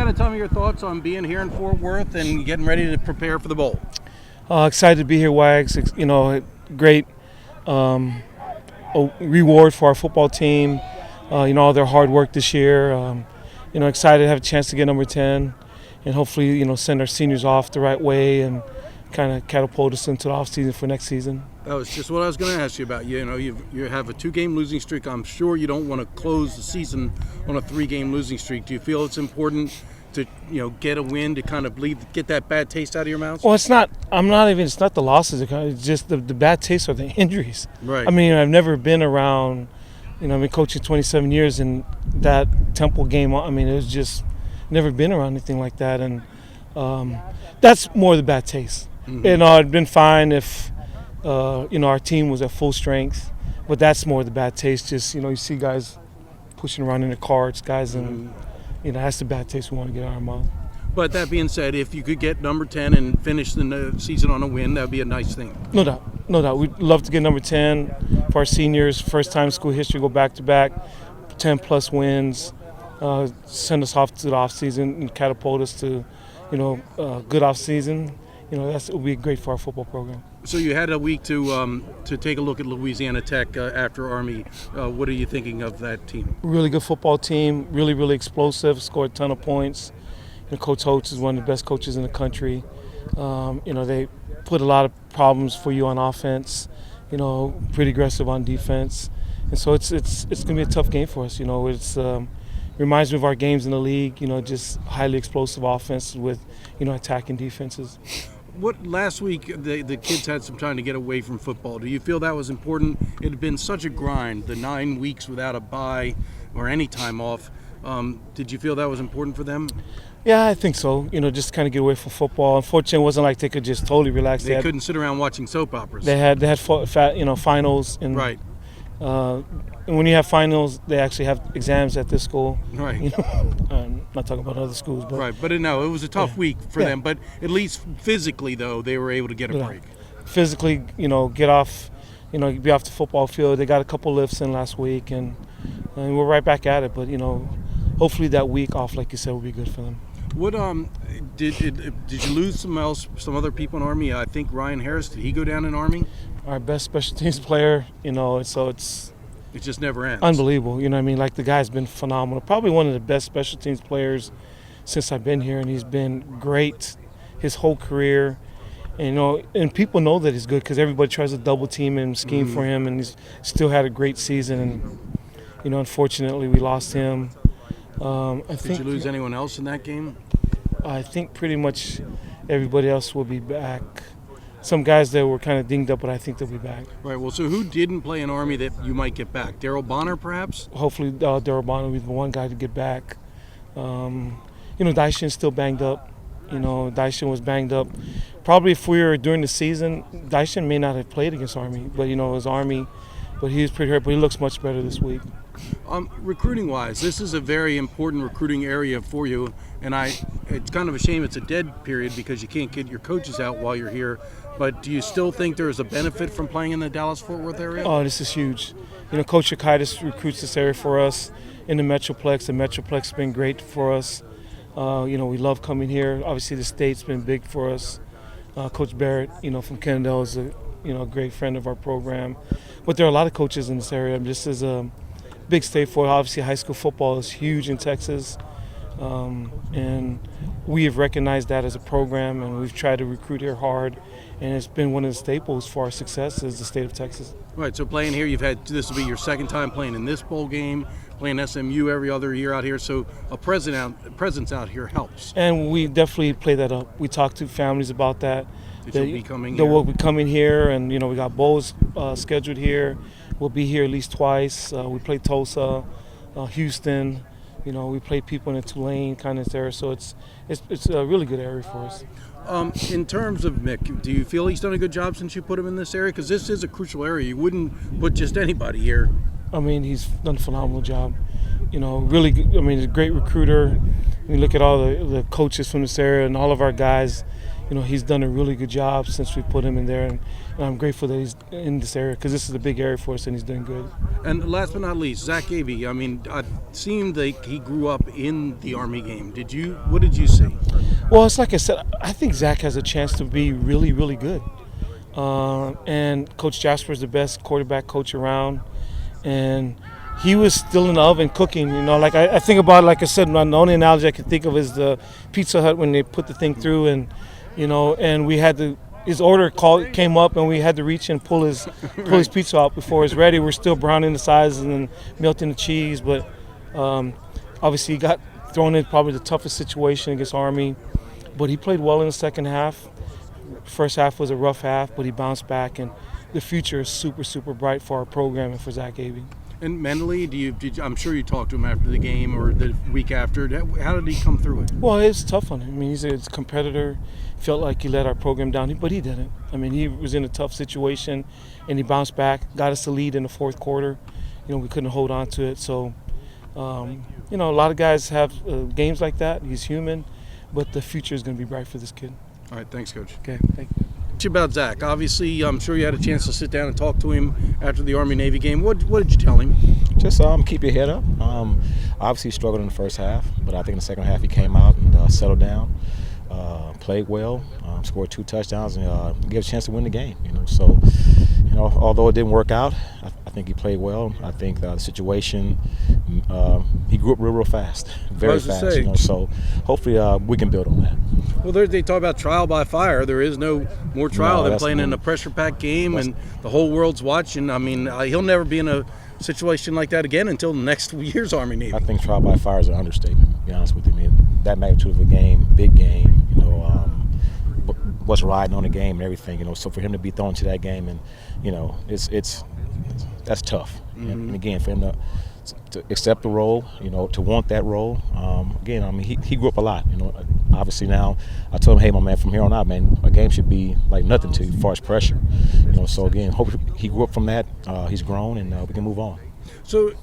kind of tell me your thoughts on being here in Fort Worth and getting ready to prepare for the bowl. Excited to be here, Wags. You know, great reward for our football team. You know, all their hard work this year. You know, excited to have a chance to get number 10 and hopefully, you know, send our seniors off the right way and kind of catapult us into the offseason for next season. That was just what I was going to ask you about. You know, you have a 2-game losing streak. I'm sure you don't want to close the season on a 3-game losing streak. Do you feel it's important to, you know, get a win to kind of get that bad taste out of your mouth? Well, it's not the losses. It's just the bad taste or the injuries. Right. I mean, I've never been around, you know, I've been coaching 27 years, and that Temple game, I mean, it was just never been around anything like that. And that's more the bad taste. Mm-hmm. You know, it'd been fine if, you know, our team was at full strength, but that's more the bad taste. Just, you know, you see guys pushing around in the carts, guys, and, you know, that's the bad taste we want to get out of our mouth. But that being said, if you could get number 10 and finish the season on a win, that would be a nice thing. No doubt. We'd love to get number 10 for our seniors. First time in school history, go back-to-back, 10-plus wins, send us off to the offseason and catapult us to, you know, good offseason. You know, it would be great for our football program. So you had a week to take a look at Louisiana Tech after Army. What are you thinking of that team? Really good football team, really explosive, scored a ton of points. You know, Coach Holtz is one of the best coaches in the country. You know, they put a lot of problems for you on offense, you know, pretty aggressive on defense. And so it's going to be a tough game for us. You know, it's reminds me of our games in the league, you know, just highly explosive offense with, you know, attacking defenses. What last week the kids had some time to get away from football. Do you feel that was important? It had been such a grind, the 9 weeks without a bye or any time off. Did you feel that was important for them? Yeah, I think so. You know, just kind of get away from football. Unfortunately, it wasn't like they could just totally relax. They couldn't sit around watching soap operas. They had you know, finals and right. And when you have finals, they actually have exams at this school. Right. You know, I'm not talking about other schools, but right. But no, it was a tough week for them. But at least physically, though, they were able to get a break. Physically, you know, get off, you know, be off the football field. They got a couple lifts in last week, and we're right back at it. But you know, hopefully that week off, like you said, will be good for them. What did you lose some other people in Army? I think Ryan Harris, did he go down in Army? Our best special teams player, you know, so it just never ends. Unbelievable, you know what I mean? Like, the guy's been phenomenal. Probably one of the best special teams players since I've been here, and he's been great his whole career. And, you know, and people know that he's good because everybody tries to double team him, scheme for him, and he's still had a great season. And, you know, unfortunately, we lost him. Did you lose anyone else in that game? I think pretty much everybody else will be back. Some guys that were kind of dinged up, but I think they'll be back. Right. Well, so who didn't play in Army that you might get back? Daryl Bonner, perhaps? Hopefully, Daryl Bonner will be the one guy to get back. You know, Dishan's still banged up. You know, Dishan was banged up. Probably if we were during the season, Dishan may not have played against Army, but, you know, it was Army. But he was pretty hurt, but he looks much better this week. Recruiting-wise, this is a very important recruiting area for you, and it's kind of a shame it's a dead period because you can't get your coaches out while you're here. But do you still think there is a benefit from playing in the Dallas-Fort Worth area? Oh, this is huge. You know, Coach Akaitis recruits this area for us in the Metroplex. The Metroplex has been great for us. You know, we love coming here. Obviously, the state's been big for us. Coach Barrett, you know, from Kennedale is a great friend of our program. But there are a lot of coaches in this area. This is a big state for it. Obviously, high school football is huge in Texas. And we have recognized that as a program, and we've tried to recruit here hard. And it's been one of the staples for our success as the state of Texas. Right, so playing here, this will be your second time playing in this bowl game, playing SMU every other year out here, so a presence out here helps. And we definitely play that up. We talk to families about that. You'll be coming here? We'll be coming here, and, you know, we got bowls scheduled here. We'll be here at least twice. We play Tulsa, Houston. You know, we play people in Tulane, kind of there, so it's a really good area for us. In terms of Mick, do you feel he's done a good job since you put him in this area? Because this is a crucial area. You wouldn't put just anybody here. I mean, he's done a phenomenal job. You know, really good, he's a great recruiter. You look at all the coaches from this area and all of our guys. he's done a really good job since we put him in there, and I'm grateful that he's in this area because this is a big area for us, and he's doing good. And last but not least, Zach Abey. I mean, it seemed like he grew up in the Army game. What did you see? Well, it's like I said, I think Zach has a chance to be really, really good. And Coach Jasper is the best quarterback coach around, and he was still in the oven cooking. Like I think about it, like I said, the only analogy I can think of is the Pizza Hut when they put the thing through, and we had to. His order came up, and we had to reach and pull his pizza out before it was ready. We're still browning the sides and then melting the cheese, but obviously he got thrown in probably the toughest situation against Army, but he played well in the second half. First half was a rough half, but he bounced back, and the future is super, super bright for our program and for Zach Abey. And mentally, I'm sure you talked to him after the game or the week after. How did he come through it? Well, it's tough on him. I mean, he's a competitor. Felt like he let our program down, but he didn't. I mean, he was in a tough situation, and he bounced back, got us the lead in the fourth quarter. We couldn't hold on to it. So, a lot of guys have games like that. He's human, but the future is going to be bright for this kid. All right, thanks, Coach. Okay, thank you. About Zach, obviously, I'm sure you had a chance to sit down and talk to him after the Army-Navy game. What did you tell him? Just keep your head up. Obviously, he struggled in the first half, but I think in the second half he came out and settled down, played well, scored 2 touchdowns, and gave a chance to win the game. So although it didn't work out, I think he played well. I think the situation, he grew up real fast, very fast. So hopefully we can build on that. Well, they talk about trial by fire. There is no more trial than playing in a pressure-packed game, and the whole world's watching. I mean, he'll never be in a situation like that again until next year's Army-Navy. I think trial by fire is an understatement, to be honest with you. I mean, that magnitude of a game, big game, what's riding on the game and everything, so for him to be thrown to that game, and that's tough. Mm-hmm. And again, for him to accept the role, to want that role. Again, I mean, he grew up a lot. Obviously now, I told him, hey, my man, from here on out, man, a game should be like nothing to you as far as pressure. So again, hope he grew up from that. He's grown, and we can move on. So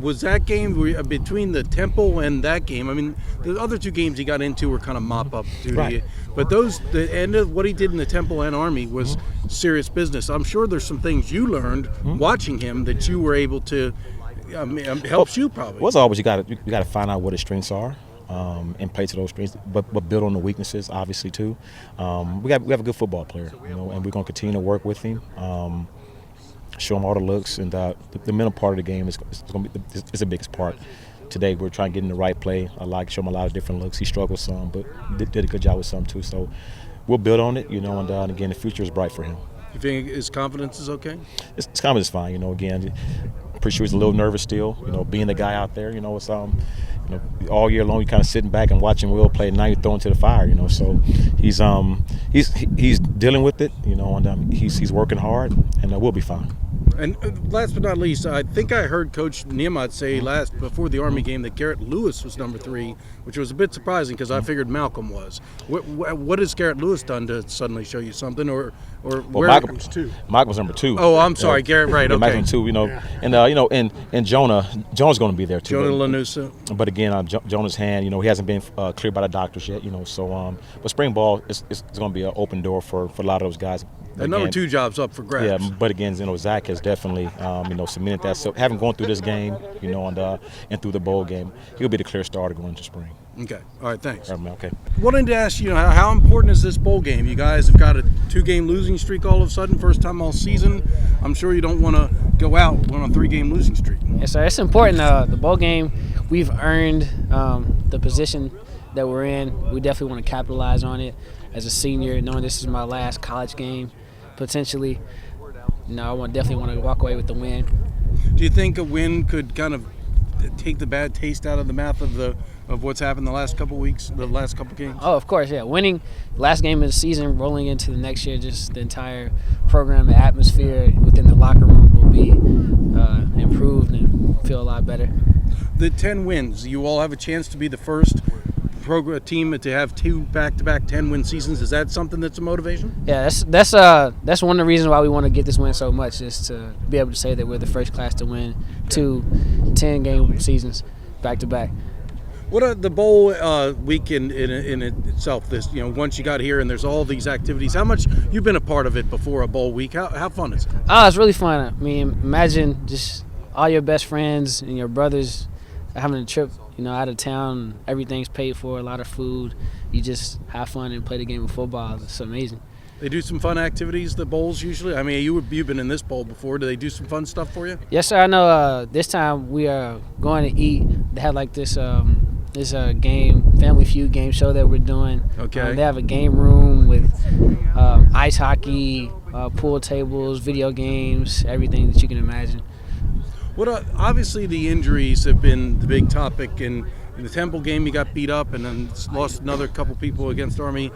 was that game between the Temple and that game? I mean, the other 2 games he got into were kind of mop-up duty. Right. But the end of what he did in the Temple and Army was serious business. I'm sure there's some things you learned watching him that you were able to helps you probably. Well, as always, you got to find out what his strengths are. And play to those strengths, but build on the weaknesses, obviously too. We have a good football player, and we're going to continue to work with him, show him all the looks, and the mental part of the game is going to be the biggest part. Today we're trying to get in the right play. I show him a lot of different looks. He struggled some, but did a good job with some too. So we'll build on it, and again, the future is bright for him. You think his confidence is okay? His confidence is fine. Again, pretty sure he's a little nervous still. being the guy out there. It's all year long, you're kind of sitting back and watching Will play, and now you're thrown to the fire. So he's dealing with it. And he's working hard, and we'll be fine. And last but not least, I think I heard Coach Niumatalolo say before the Army game that Garrett Lewis was number 3, which was a bit surprising because I figured Malcolm was. What has Garrett Lewis done to suddenly show you something, or where Michael was 2? Michael was number 2. Oh, I'm sorry, Garrett. Right, okay. Michael's 2. And Jonah's going to be there too. Jonah Lanusa. But again, Jonah's hand, he hasn't been cleared by the doctors yet. So but spring ball is going to be an open door for a lot of those guys. The number 2 job's up for grabs. Yeah, but again, Zach has definitely, cemented that. So having gone through this game, and through the bowl game, he'll be the clear starter going into spring. Okay. All right. Thanks. All right, man. Okay. Wanted to ask you, how important is this bowl game? You guys have got a 2-game losing streak all of a sudden, first time all season. I'm sure you don't want to go out on a 3-game losing streak. Yes, sir. It's important. The bowl game, we've earned the position that we're in. We definitely want to capitalize on it. As a senior, knowing this is my last college game, potentially, I definitely want to walk away with the win. Do you think a win could kind of take the bad taste out of the mouth of what's happened the last couple weeks, the last couple games? Oh, of course, yeah. Winning last game of the season, rolling into the next year, just the entire program, the atmosphere within the locker room will be improved and feel a lot better. The 10 wins, you all have a chance to be the first team to have 2 back-to-back 10-win seasons. Is that something that's a motivation? Yeah, that's one of the reasons why we want to get this win so much, is to be able to say that we're the first class to win 2 10-game seasons back-to-back. What are the bowl weekend in itself? This, once you got here and there's all these activities. How much you've been a part of it before a bowl week? How fun is it? Oh, it's really fun. I mean, imagine just all your best friends and your brothers having a trip, out of town. Everything's paid for, a lot of food. You just have fun and play the game of football. It's amazing. They do some fun activities, the bowls usually? I mean, you've been in this bowl before. Do they do some fun stuff for you? Yes, sir. I know this time we are going to eat. They have like this game, Family Feud game show that we're doing. Okay. They have a game room with ice hockey, pool tables, video games, everything that you can imagine. Obviously, the injuries have been the big topic. In the Temple game, you got beat up and then lost another couple people against Army.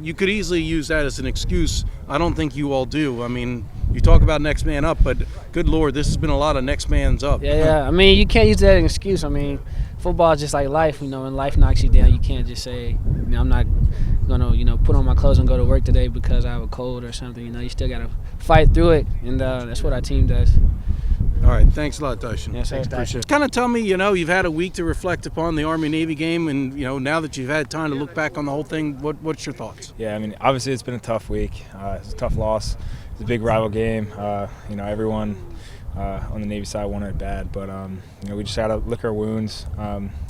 You could easily use that as an excuse. I don't think you all do. I mean, you talk about next man up, but good Lord, this has been a lot of next man's up. Yeah. I mean, you can't use that as an excuse. I mean, football is just like life. When life knocks you down, you can't just say, I'm not going to, put on my clothes and go to work today because I have a cold or something. You still got to fight through it, and that's what our team does. All right, thanks a lot, Dishan. Yes, sir. Appreciate it. Kind of tell me, you've had a week to reflect upon the Army-Navy game, and, now that you've had time to look back on the whole thing, what's your thoughts? Yeah, I mean, obviously it's been a tough week. It's a tough loss. It's a big rival game. Everyone on the Navy side wanted it bad, but, we just had to lick our wounds,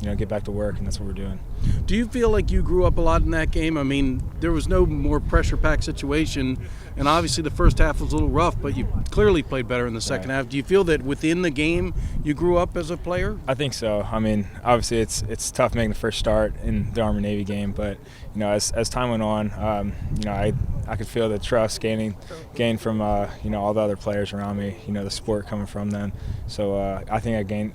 get back to work, and that's what we're doing. Do you feel like you grew up a lot in that game? I mean, there was no more pressure-packed situation, and obviously the first half was a little rough, but you clearly played better in the second half. Do you feel that within the game you grew up as a player? I think so. I mean, obviously it's tough making the first start in the Army-Navy game, but as time went on, I could feel the trust gained from all the other players around me. The support coming from them. So I think I gained.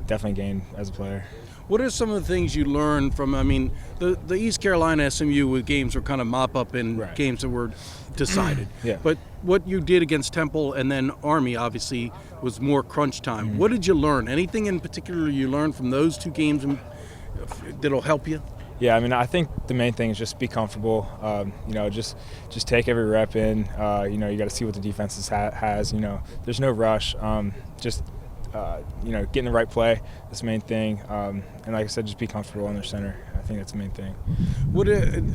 Definitely gained as a player. What are some of the things you learned from, the East Carolina SMU with games were kind of mop-up and right. games that were decided. Yeah. But what you did against Temple and then Army, obviously, was more crunch time. Mm-hmm. What did you learn? Anything in particular you learned from those two games that'll help you? Yeah, I think the main thing is just be comfortable. Just take every rep in. You got to see what the defense has. There's no rush. Get in the right play. That's the main thing. And like I said, just be comfortable in their center. I think that's the main thing.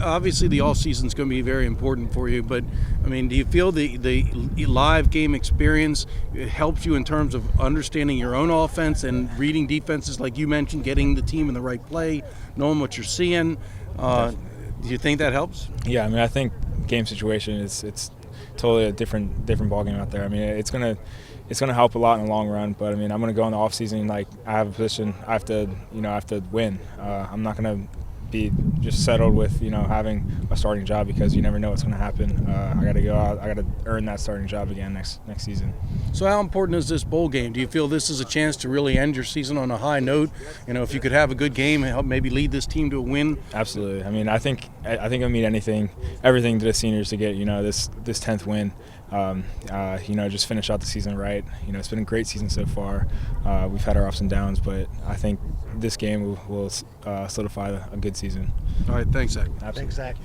Obviously, the all season is going to be very important for you. But do you feel the live game experience helps you in terms of understanding your own offense and reading defenses, like you mentioned, getting the team in the right play, knowing what you're seeing? Do you think that helps? Yeah, I think game situation it's totally a different ballgame out there. It's gonna help a lot in the long run, but I'm gonna go in the off season like I have a position. I have to win. I'm not gonna be just settled with having a starting job because you never know what's gonna happen. I got to go out. I got to earn that starting job again next season. So how important is this bowl game? Do you feel this is a chance to really end your season on a high note? If you could have a good game and help maybe lead this team to a win. Absolutely. I think it'll mean everything to the seniors to get this 10th win. Just finish out the season right. It's been a great season so far. We've had our ups and downs, but I think this game will solidify a good season. All right, thanks, Zach. Absolutely. Thanks, Zach.